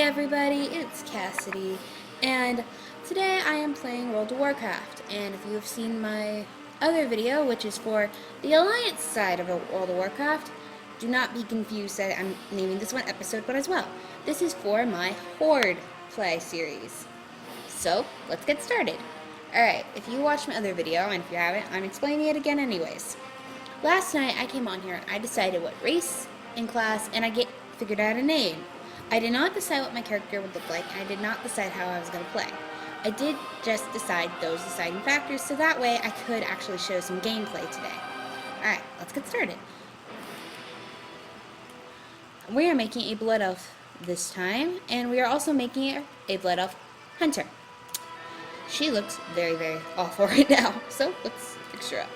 everybody, it's Cassidy, and today I am playing World of Warcraft, and if you have seen my other video, which is for the Alliance side of World of Warcraft, do not be confused that I'm naming this one episode 1 as well. This is for my HORDE play series. So, let's get started. Alright, if you watched my other video, and if you haven't, I'm explaining it again anyways. Last night I came on here and I decided what race and class, and I figured out a name. I did not decide what my character would look like, and I did not decide how I was going to play. I did just decide those deciding factors, so that way I could actually show some gameplay today. Alright, let's get started. We are making a Blood Elf this time, and we are also making it a Blood Elf Hunter. She looks very, very awful right now, so let's fix her up.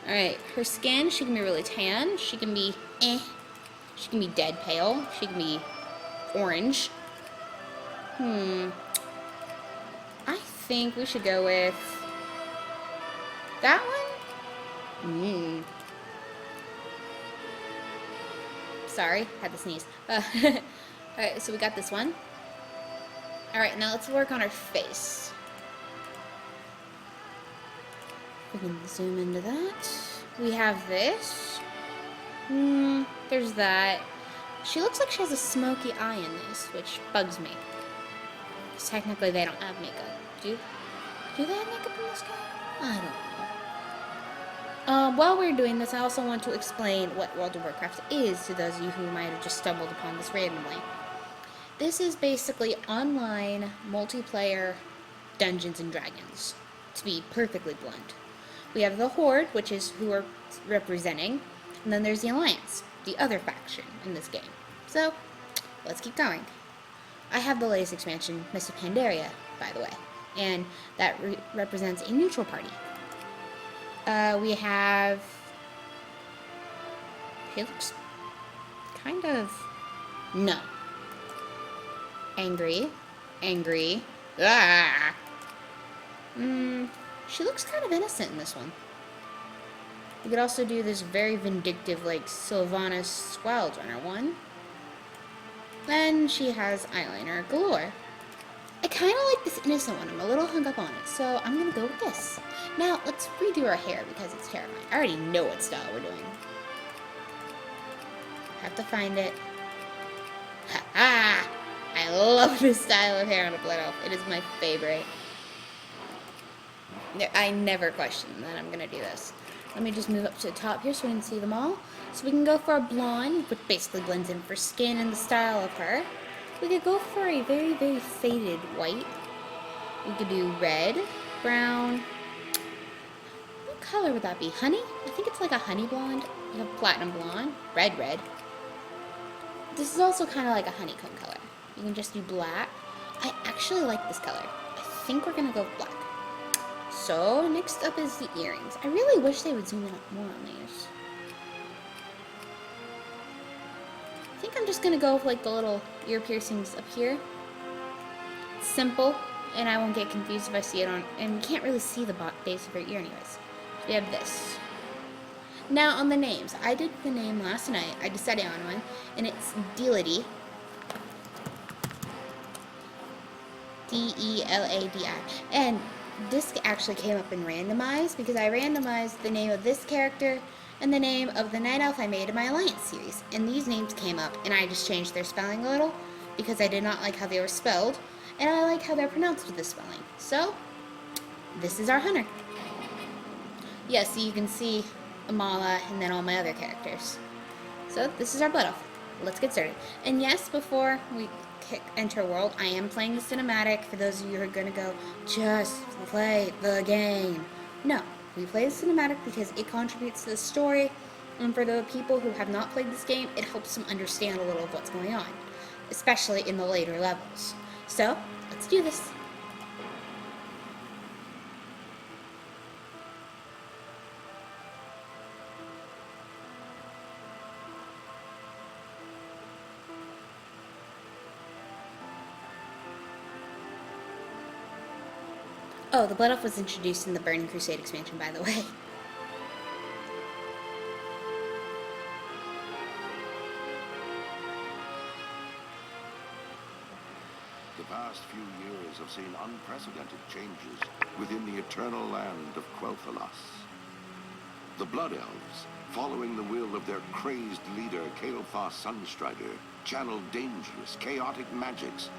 Alright, her skin, she can be really tan, she can be she can be dead pale, she can be orange. I think we should go with that one. Sorry, had to sneeze. Alright, so we got this one. Alright, now let's work on her face. We can zoom into that. We have this. There's that. She looks like she has a smoky eye in this, which bugs me. Because technically they don't have makeup. Do they have makeup in this game? I don't know. While we're doing this, I also want to explain what World of Warcraft is to those of you who might have just stumbled upon this randomly. This is basically online multiplayer Dungeons and Dragons, to be perfectly blunt. We have the Horde, which is who we're representing, and then there's the Alliance, the other faction in this game. So, let's keep going. I have the latest expansion, Mists of Pandaria, by the way, and that represents a neutral party. We have... He looks kind of... No. Angry. Ah! She looks kind of innocent in this one. We could also do this very vindictive, like, Sylvanas Squildrunner one. Then she has eyeliner galore. I kind of like this innocent one. I'm a little hung up on it, so I'm going to go with this. Now, let's redo our hair because it's terrifying. I already know what style we're doing. Have to find it. Ha-ha! I love this style of hair on a Blood Elf. It is my favorite. I never question that I'm going to do this. Let me just move up to the top here so we can see them all. So we can go for a blonde, which basically blends in for skin and the style of her. We could go for a very, very faded white. We could do red, brown. What color would that be? Honey? I think it's like a honey blonde. You have platinum blonde, red. This is also kind of like a honeycomb color. You can just do black. I actually like this color. I think we're going to go with black. So, next up is the earrings. I really wish they would zoom in more on these. I think I'm just going to go with like the little ear piercings up here. It's simple, and I won't get confused if I see it on, and you can't really see the base of her ear anyways. So we have this. Now on the names, I did the name last night. I decided on one, and it's Deladi. D-E-L-A-D-I. And this actually came up in randomized because I randomized the name of this character and the name of the Night Elf I made in my Alliance series. And these names came up, and I just changed their spelling a little because I did not like how they were spelled, and I like how they're pronounced with the spelling. So, this is our hunter. Yeah, so you can see Amala and then all my other characters. So, this is our Blood Elf. Let's get started. And yes, before we enter world, I am playing the cinematic for those of you who are going to go, just play the game. No, we play the cinematic because it contributes to the story, and for the people who have not played this game, it helps them understand a little of what's going on, especially in the later levels. So, let's do this. Oh, the Blood Elf was introduced in the Burning Crusade expansion, by the way. The past few years have seen unprecedented changes within the eternal land of Quel'Thalas. The Blood Elves, following the will of their crazed leader Kael'thas Sunstrider, channeled dangerous, chaotic magics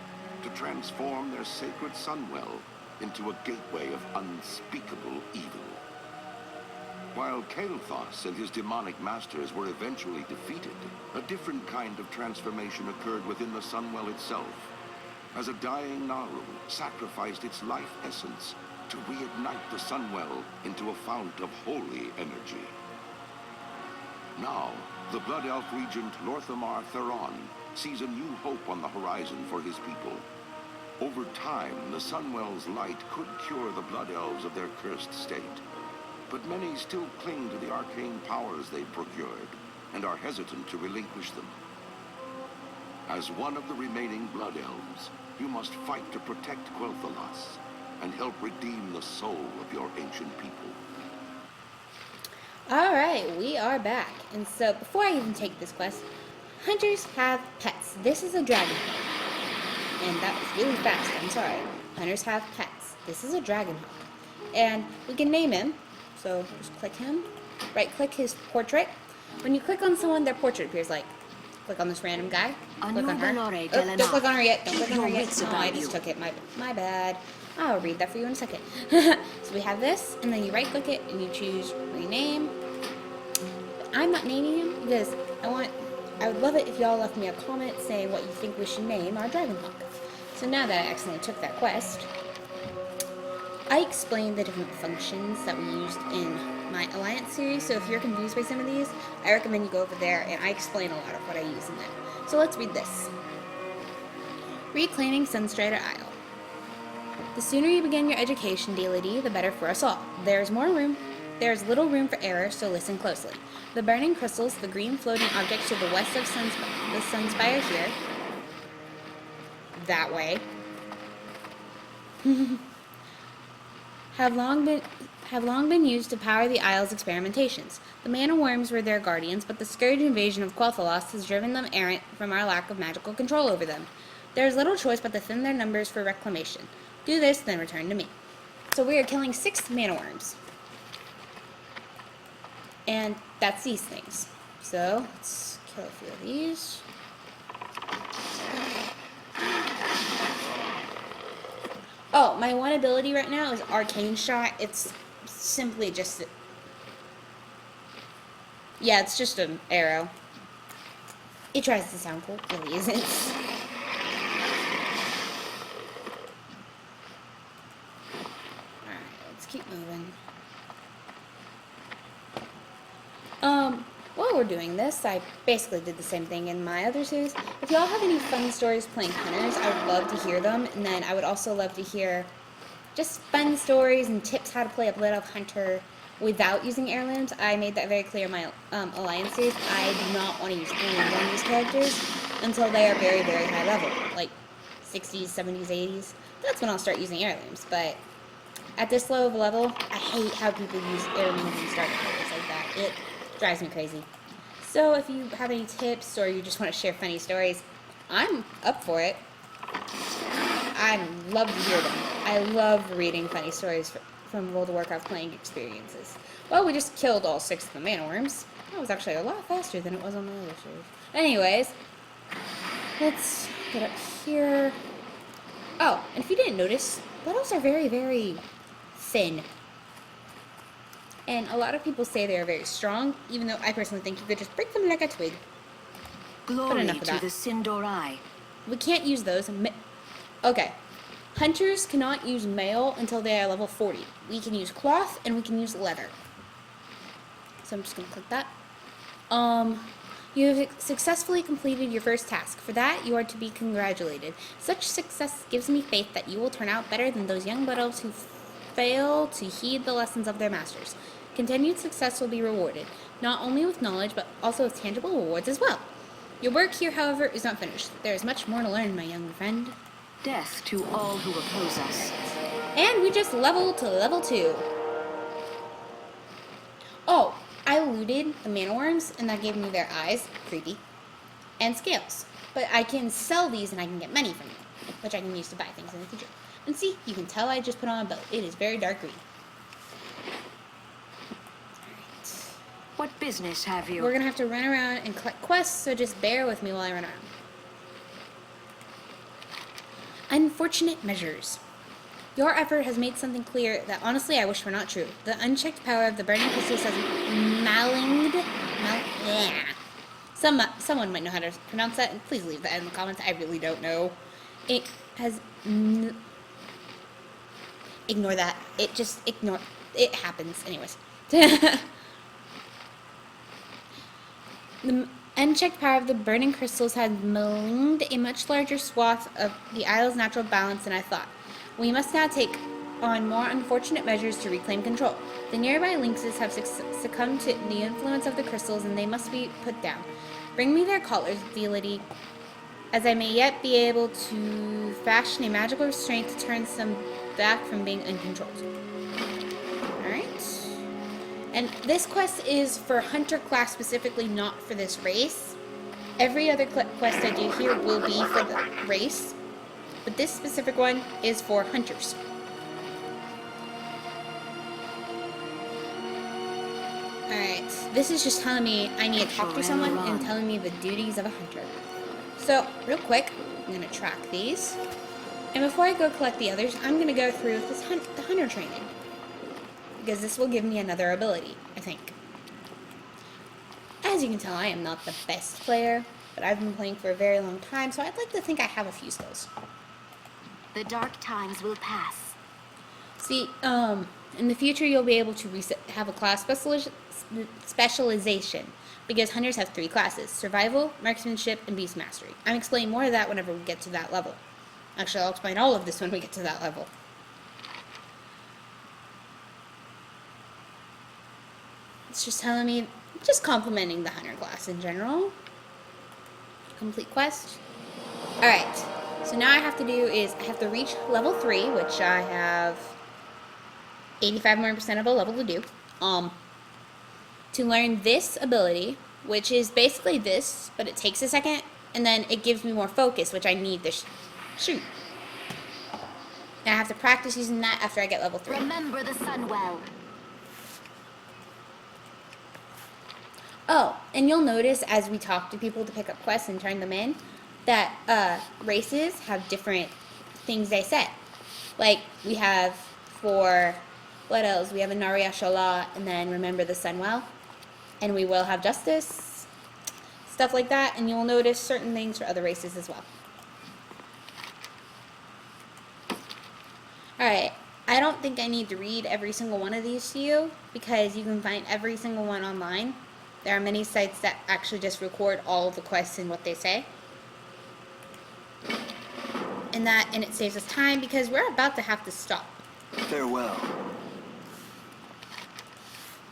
to transform their sacred Sunwell into a gateway of unspeakable evil. While Kael'thas and his demonic masters were eventually defeated, a different kind of transformation occurred within the Sunwell itself, as a dying Naru sacrificed its life essence to reignite the Sunwell into a fount of holy energy. Now, the Blood Elf regent Lorthamar Theron sees a new hope on the horizon for his people. Over time, the Sunwell's light could cure the Blood Elves of their cursed state, but many still cling to the arcane powers they've procured and are hesitant to relinquish them. As one of the remaining Blood Elves, you must fight to protect Quel'Thalas and help redeem the soul of your ancient people. Alright, we are back. And so, before I even take this quest, hunters have pets. This is a dragon. And that was really fast, I'm sorry. Hunters have pets. This is a dragon hawk. And we can name him. So, just click him. Right-click his portrait. When you click on someone, their portrait appears like. Click on this random guy. Click on her. Oh, don't click on her yet. Don't click on her yet. No, I just took it. My bad. I'll read that for you in a second. So we have this, and then you right-click it, and you choose rename. But I'm not naming him because I would love it if y'all left me a comment saying what you think we should name our Dragonhawk. So now that I accidentally took that quest, I explained the different functions that we used in my Alliance series, so if you're confused by some of these, I recommend you go over there, and I explain a lot of what I use in there. So let's read this. Reclaiming Sunstrider Isle. The sooner you begin your education, Deladi, the better for us all. There is little room for error, so listen closely. The burning crystals, the green floating objects to the west of the Sunspire here, that way, have long been used to power the Isle's experimentations. The mana worms were their guardians, but the scourge invasion of Quel'Thalas has driven them errant from our lack of magical control over them. There is little choice but to thin their numbers for reclamation. Do this, then return to me. So we are killing 6 mana worms. And that's these things. So let's kill a few of these. Oh, my one ability right now is Arcane Shot. It's simply just... Yeah, it's just an arrow. It tries to sound cool. It really isn't. Keep moving. While we're doing this, I basically did the same thing in my other series. If y'all have any fun stories playing hunters, I would love to hear them, and then I would also love to hear just fun stories and tips how to play a Blood Elf Hunter without using heirlooms. I made that very clear in my Alliance series. I do not want to use heirlooms on these characters until they are very, very high level, like 60s, 70s, 80s. That's when I'll start using heirlooms, but at this low of a level, I hate how people use heirlooms and starting players like that. It drives me crazy. So if you have any tips or you just want to share funny stories, I'm up for it. I love to hear them. I love reading funny stories from World of Warcraft playing experiences. Well, we just killed all 6 of the mana worms. That was actually a lot faster than it was on the other series. Anyways, let's get up here. Oh, and if you didn't notice, Blood are very, very thin. And a lot of people say they're very strong, even though I personally think you could just break them like a twig. Glory to the Sindorai. We can't use those. Okay. Hunters cannot use mail until they are level 40. We can use cloth and we can use leather. So I'm just going to click that. You have successfully completed your first task. For that, you are to be congratulated. Such success gives me faith that you will turn out better than those young blood elves who fail to heed the lessons of their masters. Continued success will be rewarded, not only with knowledge, but also with tangible rewards as well. Your work here, however, is not finished. There is much more to learn, my young friend. Death to all who oppose us. And we just leveled to level 2. Oh, I looted the mana worms, and that gave me their eyes, creepy, and scales. But I can sell these, and I can get money from them. which I can use to buy things in the future. And see, you can tell I just put on a belt. It is very dark green. Alright. What business have you? We're gonna have to run around and collect quests, so just bear with me while I run around. Unfortunate measures. Your effort has made something clear that honestly I wish were not true. The unchecked power of the burning crystals has someone might know how to pronounce that, and please leave that in the comments. I really don't know. It has... ignore that. It happens. Anyways. The unchecked power of the burning crystals has maligned a much larger swath of the isle's natural balance than I thought. We must now take on more unfortunate measures to reclaim control. The nearby lynxes have succumbed to the influence of the crystals, and they must be put down. Bring me their collars, Deladi, as I may yet be able to fashion a magical restraint to turn some back from being uncontrolled. Alright. And this quest is for Hunter class specifically, not for this race. Every other quest I do here will be for the race, but this specific one is for Hunters. Alright, this is just telling me I need to talk to someone and telling me the duties of a Hunter. So, real quick, I'm going to track these. And before I go collect the others, I'm going to go through this the Hunter training. Because this will give me another ability, I think. As you can tell, I am not the best player, but I've been playing for a very long time, so I'd like to think I have a few skills. The dark times will pass. See, in the future you'll be able to have a class specialization, because Hunters have 3 classes: Survival, Marksmanship, and Beast Mastery. I'm explaining more of that whenever we get to that level. Actually, I'll explain all of this when we get to that level. It's just telling me, just complimenting the Hunter class in general. Complete quest. Alright, so now I have to do is, I have to reach level 3, which I have 85% more of a level to do. To learn this ability, which is basically this, but it takes a second, and then it gives me more focus, which I need to shoot. Now I have to practice using that after I get level 3. Remember the sun well. Oh, and you'll notice as we talk to people to pick up quests and turn them in, that races have different things they say. Like, we have for, what else? We have a Naria Shala, and then Remember the Sun Well. And we will have Justice, stuff like that, and you'll notice certain things for other races as well. Alright, I don't think I need to read every single one of these to you, because you can find every single one online. There are many sites that actually just record all of the quests and what they say. And it saves us time, because we're about to have to stop. Farewell.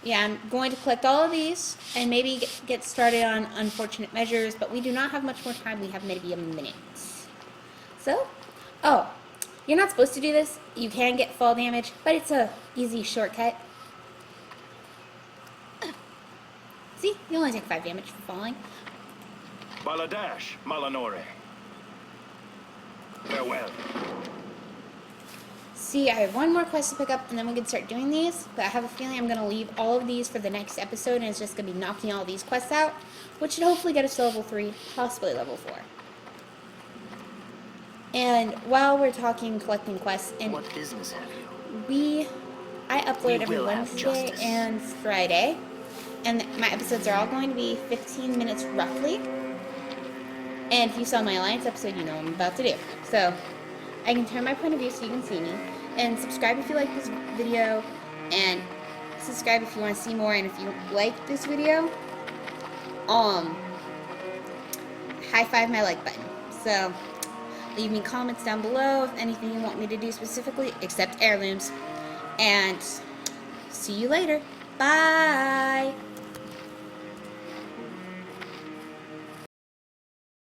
Yeah, I'm going to collect all of these and maybe get started on unfortunate measures, but we do not have much more time. We have maybe a minute. So, oh, you're not supposed to do this. You can get fall damage, but it's a easy shortcut. See, you only take 5 damage from falling. Baladash, Malanore. Farewell. See, I have one more quest to pick up, and then we can start doing these, but I have a feeling I'm going to leave all of these for the next episode, and it's just going to be knocking all these quests out, which should hopefully get us to level 3, possibly level 4. And while we're talking collecting quests, and What business have you? I upload We every will have Wednesday justice. and Friday, and my episodes are all going to be 15 minutes roughly. And if you saw my Alliance episode, you know what I'm about to do. So, I can turn my point of view so you can see me. And subscribe if you like this video. And subscribe if you want to see more. And if you like this video, high five my like button. So, leave me comments down below of anything you want me to do specifically, except heirlooms. And see you later. Bye!